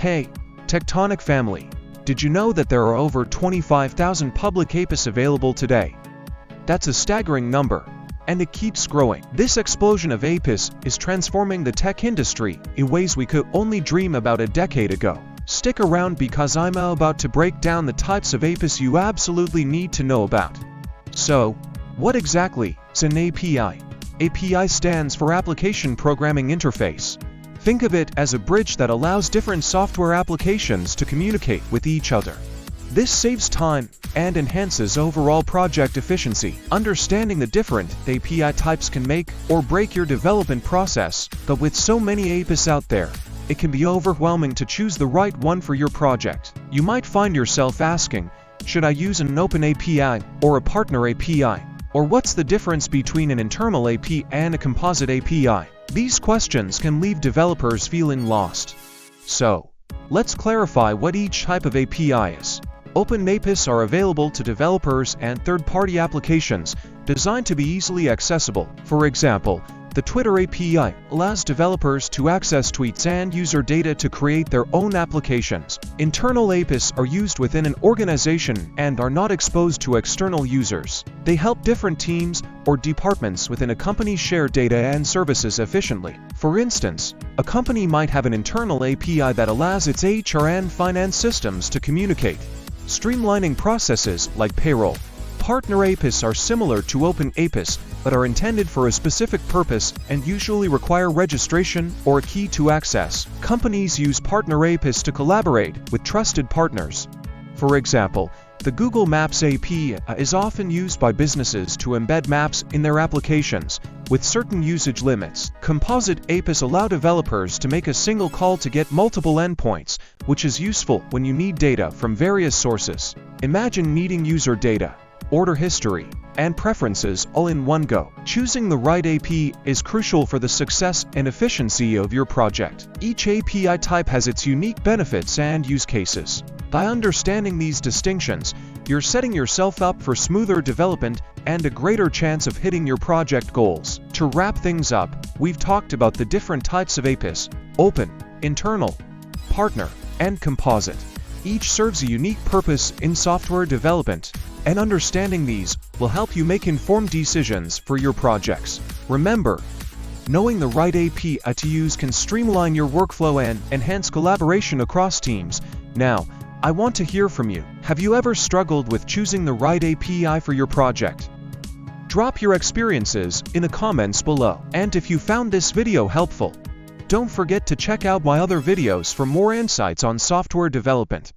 Hey, Tectonic family, did you know that there are over 25,000 public APIs available today? That's a staggering number, and it keeps growing. This explosion of APIs is transforming the tech industry in ways we could only dream about a decade ago. Stick around because I'm about to break down the types of APIs you absolutely need to know about. So, what exactly is an API? API stands for Application Programming Interface. Think of it as a bridge that allows different software applications to communicate with each other. This saves time and enhances overall project efficiency. Understanding the different API types can make or break your development process, but with so many APIs out there, it can be overwhelming to choose the right one for your project. You might find yourself asking, should I use an open API or a partner API? Or what's the difference between an internal API and a composite API? These questions can leave developers feeling lost. So, let's clarify what each type of API is. Open APIs are available to developers and third-party applications designed to be easily accessible. For example, the Twitter API allows developers to access tweets and user data to create their own applications. Internal APIs are used within an organization and are not exposed to external users. They help different teams or departments within a company share data and services efficiently. For instance, a company might have an internal API that allows its HR and finance systems to communicate, streamlining processes like payroll. Partner APIs are similar to open APIs, but are intended for a specific purpose and usually require registration or a key to access. Companies use partner APIs to collaborate with trusted partners. For example, the Google Maps API is often used by businesses to embed maps in their applications, with certain usage limits. Composite APIs allow developers to make a single call to get multiple endpoints, which is useful when you need data from various sources. Imagine needing user data, order history, and preferences all in one go. Choosing the right API is crucial for the success and efficiency of your project. Each API type has its unique benefits and use cases. By understanding these distinctions, you're setting yourself up for smoother development and a greater chance of hitting your project goals. To wrap things up, we've talked about the different types of APIs: open, internal, partner, and composite. Each serves a unique purpose in software development, and understanding these will help you make informed decisions for your projects. Remember, knowing the right API to use can streamline your workflow and enhance collaboration across teams. Now, I want to hear from you. Have you ever struggled with choosing the right API for your project? Drop your experiences in the comments below. And if you found this video helpful, don't forget to check out my other videos for more insights on software development.